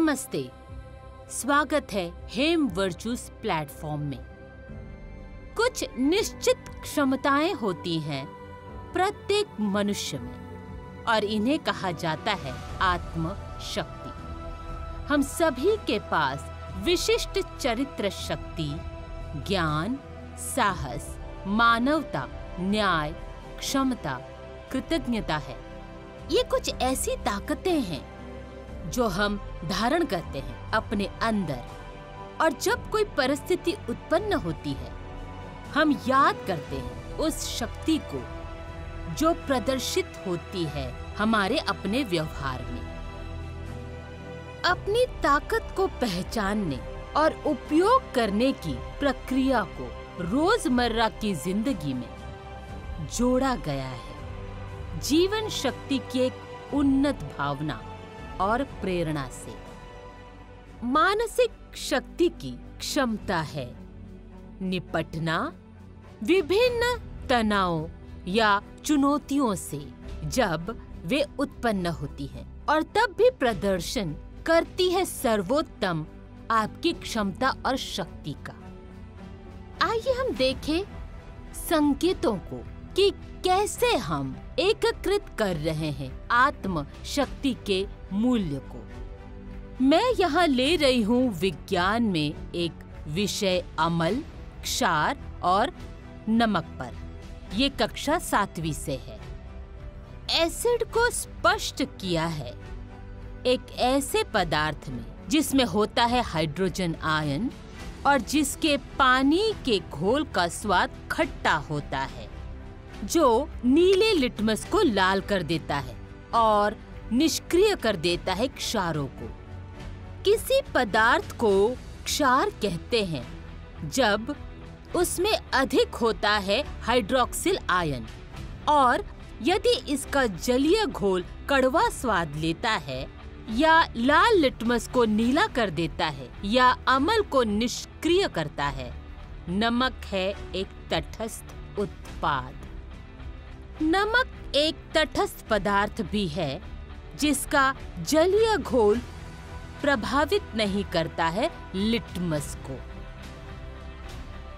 नमस्ते, स्वागत है हेम वर्चूज प्लेटफॉर्म में। कुछ निश्चित क्षमताएं होती हैं प्रत्येक मनुष्य में और इन्हें कहा जाता है आत्म शक्ति। हम सभी के पास विशिष्ट चरित्र शक्ति, ज्ञान, साहस, मानवता, न्याय, क्षमता, कृतज्ञता है। ये कुछ ऐसी ताकतें हैं जो हम धारण करते हैं अपने अंदर, और जब कोई परिस्थिति उत्पन्न होती है हम याद करते हैं उस शक्ति को जो प्रदर्शित होती है हमारे अपने व्यवहार में। अपनी ताकत को पहचानने और उपयोग करने की प्रक्रिया को रोजमर्रा की जिंदगी में जोड़ा गया है जीवन शक्ति की एक उन्नत भावना और प्रेरणा से। मानसिक शक्ति की क्षमता है निपटना विभिन्न तनावों या चुनौतियों से जब वे उत्पन्न होती हैं, और तब भी प्रदर्शन करती है सर्वोत्तम आपकी क्षमता और शक्ति का। आइए हम देखें संकेतों को कि कैसे हम एकीकृत कर रहे हैं आत्म शक्ति के मूल्य को। मैं यहाँ ले रही हूँ विज्ञान में एक विषय अम्ल, क्षार और नमक पर। ये कक्षा 7वीं से है। एसिड को स्पष्ट किया है एक ऐसे पदार्थ में जिसमें होता है हाइड्रोजन आयन और जिसके पानी के घोल का स्वाद खट्टा होता है, जो नीले लिटमस को लाल कर देता है और निष्क्रिय कर देता है क्षारों को। किसी पदार्थ को क्षार कहते हैं जब उसमें अधिक होता है हाइड्रोक्सिल आयन, और यदि इसका जलीय घोल कड़वा स्वाद लेता है या लाल लिटमस को नीला कर देता है या अम्ल को निष्क्रिय करता है। नमक है एक तटस्थ उत्पाद। नमक एक तटस्थ पदार्थ भी है जिसका जलीय घोल प्रभावित नहीं करता है लिटमस को।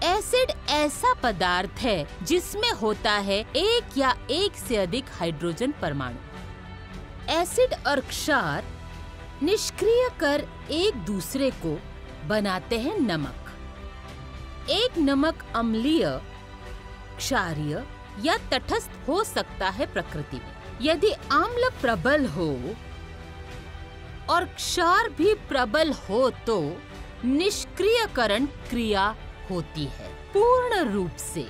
एसिड ऐसा पदार्थ है जिसमें होता है एक या एक से अधिक हाइड्रोजन परमाणु। एसिड और क्षार निष्क्रिय कर एक दूसरे को बनाते हैं नमक। एक नमक अम्लीय, क्षारीय या तटस्थ हो सकता है प्रकृति में। यदि अम्ल प्रबल हो और क्षार भी प्रबल हो तो निष्क्रियकरण क्रिया होती है। पूर्ण रूप से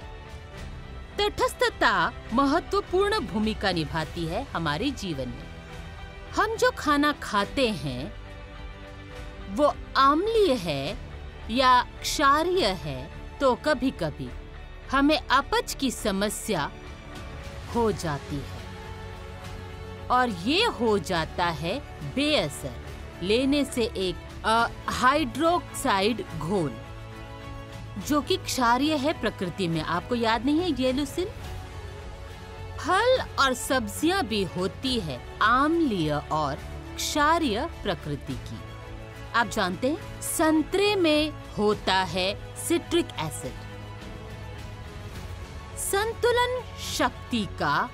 तटस्थता महत्वपूर्ण भूमिका निभाती है हमारे जीवन में। हम जो खाना खाते हैं वो अम्लीय है या क्षारीय है तो कभी-कभी हमें अपच की समस्या हो जाती है, और ये हो जाता है बेअसर लेने से एक हाइड्रोक्साइड घोल जो कि क्षारीय है प्रकृति में। आपको याद नहीं है येलुसिन? फल और सब्जियां भी होती है अम्लीय और क्षारीय प्रकृति की। आप जानते हैं संतरे में होता है सिट्रिक एसिड। संतुलन शक्ति का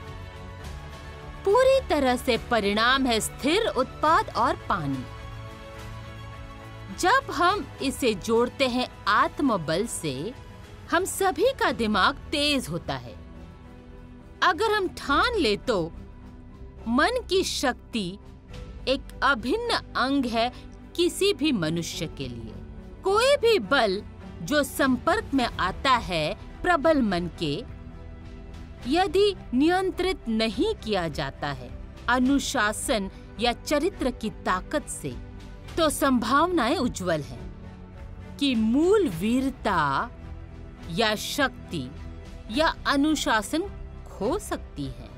पूरी तरह से परिणाम है स्थिर उत्पाद और पानी। जब हम इसे जोड़ते हैं आत्मबल से हम सभी का दिमाग तेज होता है। अगर हम ठान ले तो मन की शक्ति एक अभिन्न अंग है किसी भी मनुष्य के लिए। कोई भी बल जो संपर्क में आता है प्रबल मन के, यदि नियंत्रित नहीं किया जाता है अनुशासन या चरित्र की ताकत से, तो संभावनाएं उज्जवल हैं कि मूल वीरता या शक्ति या अनुशासन खो सकती है।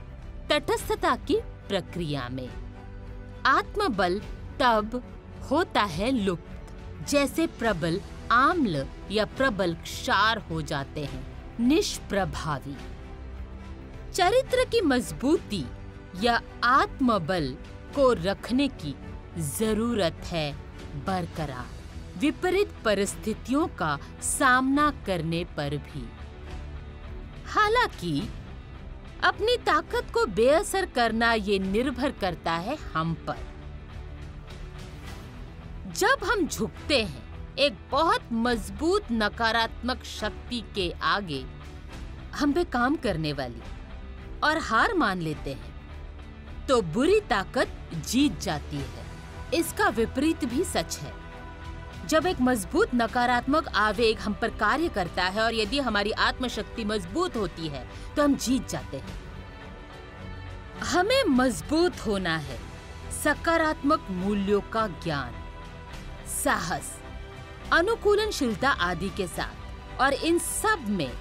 तटस्थता की प्रक्रिया में आत्मबल तब होता है लुप्त जैसे प्रबल आम्ल या प्रबल क्षार हो जाते हैं निष्प्रभावी। चरित्र की मजबूती या आत्मबल को रखने की जरूरत है बरकरार विपरीत परिस्थितियों का सामना करने पर भी। हालांकि अपनी ताकत को बेअसर करना ये निर्भर करता है हम पर। जब हम झुकते हैं एक बहुत मजबूत नकारात्मक शक्ति के आगे, हम पे काम करने वाली, और हार मान लेते हैं, तो बुरी ताकत जीत जाती है। इसका विपरीत भी सच है। जब एक मजबूत नकारात्मक आवेग हम पर कार्य करता है और यदि हमारी आत्मशक्ति मजबूत होती है तो हम जीत जाते हैं। हमें मजबूत होना है सकारात्मक मूल्यों का ज्ञान, साहस, अनुकूलनशीलता आदि के साथ, और इन सब में,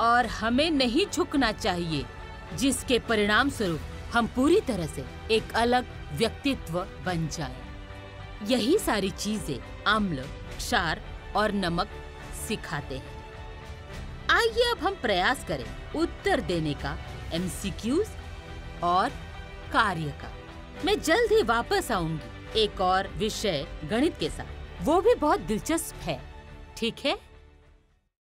और हमें नहीं झुकना चाहिए जिसके परिणाम स्वरूप हम पूरी तरह से एक अलग व्यक्तित्व बन जाएं। यही सारी चीजें अम्ल, क्षार और नमक सिखाते हैं। आइए अब हम प्रयास करें उत्तर देने का, एमसीक्यूज और कार्य का। मैं जल्द ही वापस आऊंगी एक और विषय गणित के साथ, वो भी बहुत दिलचस्प है। ठीक है?